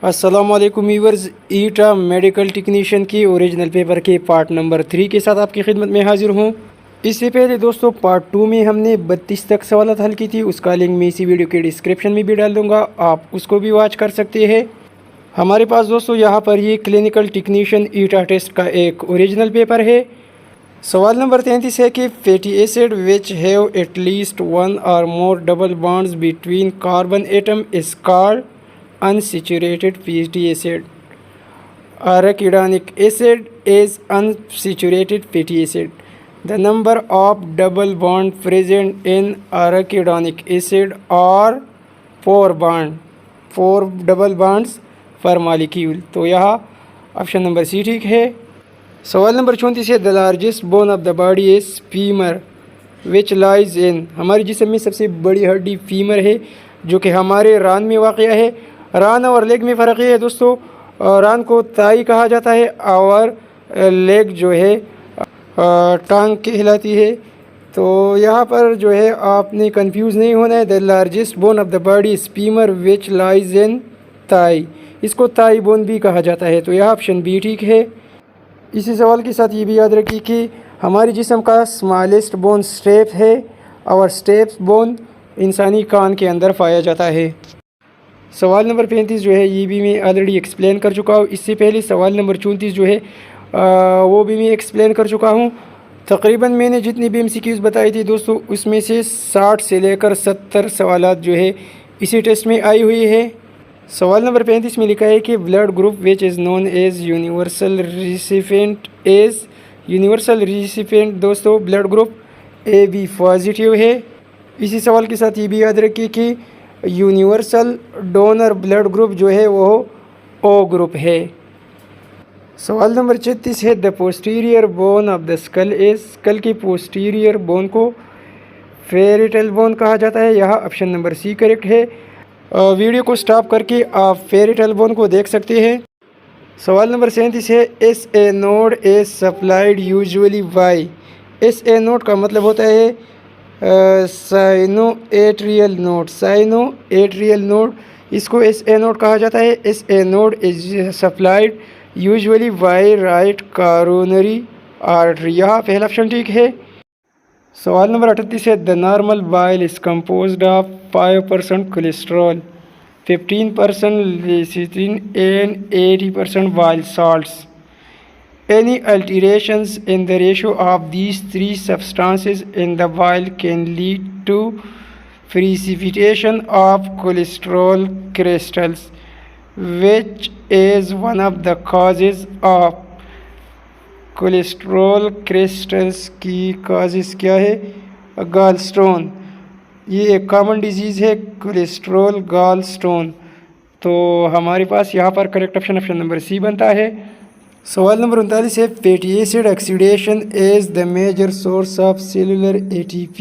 अस्सलाम वालेकुम व्यूअर्स, ईटा medical technician की ओरिजिनल पेपर के पार्ट नंबर 3 के साथ आपकी खिदमत में हाजिर हूँ। इससे पहले दोस्तों पार्ट 2 में हमने 32 तक सवाल हल की थी, उसका लिंक मैं इसी वीडियो के डिस्क्रिप्शन में भी डाल दूँगा, आप उसको भी वॉच कर सकते हैं। हमारे पास दोस्तों यहाँ पर ये क्लिनिकल टेक्नीशियन ईटा टेस्ट का एक ओरिजिनल पेपर है। सवाल नंबर 33 है कि fatty acid which have at least one or more double bonds between carbon atom is called unsaturated fatty acid. Arachidonic acid is unsaturated fatty acid. The number of double bond present in arachidonic acid are 4 double bonds per molecule. तो यहाँ option number सी ठीक है। सवाल number 34 है the largest bone of the body is femur which lies in. हमारे जिस्म में सबसे बड़ी हड्डी फीमर है जो कि हमारे रान में वाक़या है। रान और लेग में फ़र्क ये है दोस्तों, रान को ताई कहा जाता है और लेग जो है टांग कहलाती है। तो यहाँ पर जो है आपने कंफ्यूज नहीं होना है। The largest bone of the body is femur which lies in ताई, इसको ताई बोन भी कहा जाता है। तो यह ऑप्शन बी ठीक है। इसी सवाल के साथ ये भी याद रखिए कि हमारे जिस्म का स्मॉलेस्ट बोन स्टेप है और स्टेप बोन इंसानी कान के अंदर पाया जाता है। सवाल नंबर 35 जो है ये भी मैं ऑलरेडी एक्सप्लेन कर चुका हूँ। इससे पहले सवाल नंबर 34 जो है वो भी मैं एक्सप्लेन कर चुका हूँ। तकरीबन मैंने जितनी भी MCQs बताई थी दोस्तों उसमें से 60 से लेकर 70 सवालात जो है इसी टेस्ट में आई हुई है। सवाल नंबर 35 में लिखा है कि blood group which is known as universal recipient दोस्तों ब्लड ग्रुप AB पॉजिटिव है। इसी सवाल के साथ ये भी याद रखिए कि यूनिवर्सल डोनर ब्लड ग्रुप जो है वो O ग्रुप है। सवाल नंबर 36 है the posterior bone of the skull is. Skull की पोस्टीरियर बोन को फेरिटल बोन कहा जाता है। यह ऑप्शन नंबर सी करेक्ट है। वीडियो को स्टॉप करके आप फेरिटल बोन को देख सकते हैं। सवाल नंबर 37 है SA node is supplied usually by. SA node का मतलब होता है साइनोएट्रियल नोड, इसको SA नोड कहा जाता है। SA node is supplied usually by right coronary artery, यहाँ पहला ऑप्शन ठीक है। सवाल नंबर 38 है the normal bile is composed of 5% cholesterol, 15% lecithin and 80% bile salts. Any alterations in the ratio of these three substances in the bile can lead to precipitation of cholesterol crystals, which is one of the causes of cholesterol crystals की causes क्या है? Gall stone, ये एक common disease है cholesterol gall stone. तो हमारे पास यहाँ पर करेक्ट ऑप्शन नंबर सी बनता है। सवाल नंबर 39 है fatty acid oxidation is the major source of cellular ATP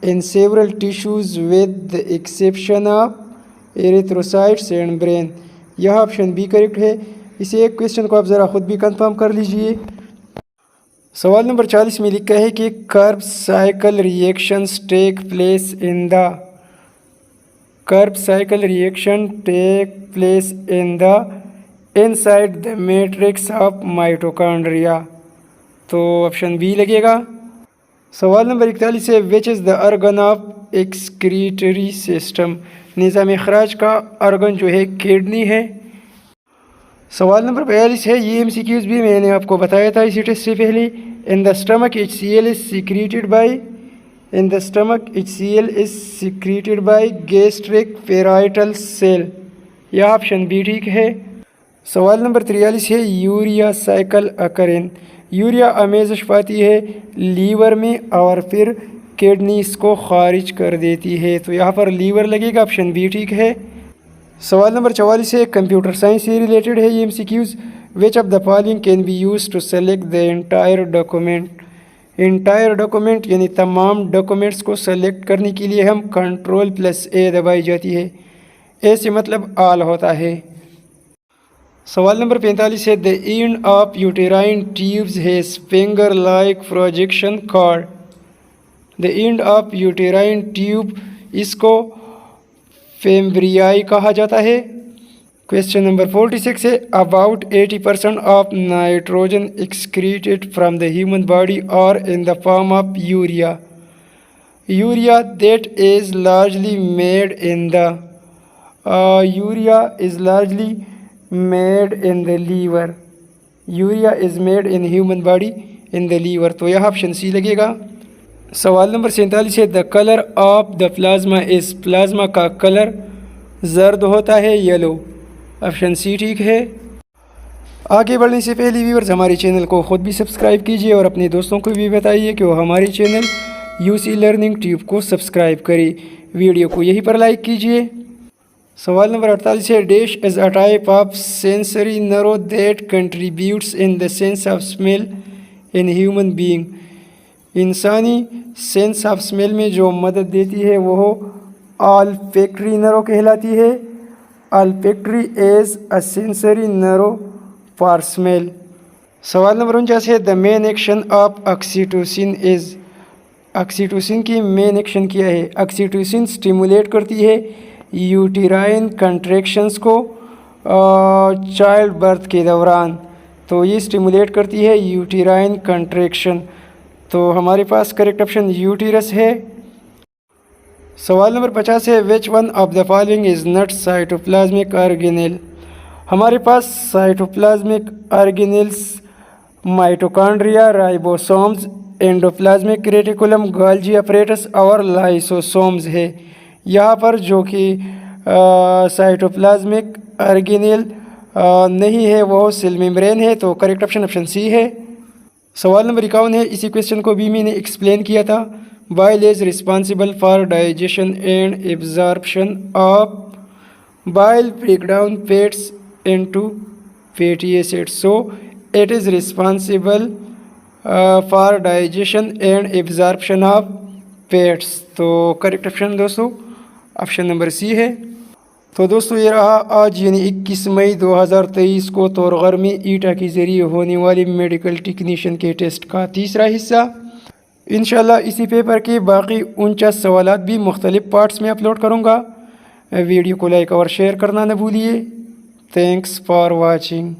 in several tissues with the exception of erythrocytes and brain, यह ऑप्शन बी करेक्ट है। इसे एक क्वेश्चन को आप ज़रा ख़ुद भी कंफर्म कर लीजिए। सवाल नंबर 40 में लिखा है कि Krebs cycle reactions take place in the inside the matrix of mitochondria, तो ऑप्शन बी लगेगा। सवाल नंबर 41 है which is the organ of excretory system. निज़ाम इखराज का ऑर्गन जो है किडनी है। सवाल नंबर 42 है ये MCQs भी मैंने आपको बताया था इसी टेस्ट से पहले। In the stomach HCl is secreted by gastric parietal cell, यह ऑप्शन बी ठीक है। सवाल नंबर 43 है यूरिया साइकिल अकरेन। यूरिया आमेज़श पाती है लीवर में और फिर किडनी इसको खारिज कर देती है, तो यहाँ पर लीवर लगेगा, ऑप्शन बी ठीक है। सवाल नंबर 44 है कंप्यूटर साइंस से रिलेटेड है ये MCQs। Which of the following can be use to select the entire document यानी तमाम डॉक्यूमेंट्स को सेलेक्ट करने के लिए हम Ctrl+A दबाई जाती है। ए से मतलब ऑल होता है। सवाल नंबर 45 है the end of uterine tubes has finger like projection called. The end of uterine tube इसको फेम्ब्रियाई कहा जाता है। Question number 46 है about 80% of nitrogen excreted from the human body are in the form of urea. Urea that is largely made in the liver. Urea is made in human body in the liver. तो यह option C लगेगा. सवाल number 47 है the colour of the plasma is. Plasma का colour जर्द होता है, yellow. Option C ठीक है. आगे बढ़ने से पहले व्यूअर्स हमारे चैनल को ख़ुद भी सब्सक्राइब कीजिए और अपने दोस्तों को भी बताइए कि वो हमारे चैनल यूसी लर्निंग ट्यूब को सब्सक्राइब करें. वीडियो को यहीं पर लाइक कीजिए. सवाल नंबर 48 है dash is a type of sensory nerve that contributes in the sense of smell in human being. इंसानी सेंस ऑफ स्मेल में जो मदद देती है वो ऑल्फैक्टरी नर्व कहलाती है. Olfactory is a sensory nerve for smell. सवाल नंबर 49 है the main action of oxytocin is. Oxytocin की मेन एक्शन क्या है. ऑक्सीटोसिन स्टिमुलेट करती है यूटेराइन कंट्रैक्शंस को चाइल्ड बर्थ के दौरान. तो ये स्टिमुलेट करती है यूटेराइन कंट्रैक्शन. तो हमारे पास करेक्ट ऑप्शन यूटेरस है. सवाल नंबर 50 है which one of the following is not cytoplasmic organelle. हमारे पास cytoplasmic organelles mitochondria, ribosomes, endoplasmic reticulum, Golgi apparatus और लाइसोसोम्स है. यहाँ पर जो कि साइटोप्लाज्मिक ऑर्गेनेल नहीं है वो सेल मेम्ब्रेन है. तो करेक्ट ऑप्शन ऑप्शन सी है. सवाल नंबर 51 है इसी क्वेश्चन को भी मैंने एक्सप्लेन किया था. Bile is responsible for digestion and absorption of. Bile break down fats into fatty acids. So it is responsible for digestion and absorption of fats. तो करेक्ट ऑप्शन दोस्तों ऑप्शन नंबर सी है. तो दोस्तों ये रहा आज यानी 21 मई 2023 को तोरगर में ईटा के ज़रिए होने वाले मेडिकल टेक्नीशियन के टेस्ट का तीसरा हिस्सा. इंशाल्लाह इसी पेपर के बाकी 49 सवालात भी मुख्तलिफ पार्ट्स में अपलोड करूँगा. वीडियो को लाइक और शेयर करना न भूलिए. Thanks for watching.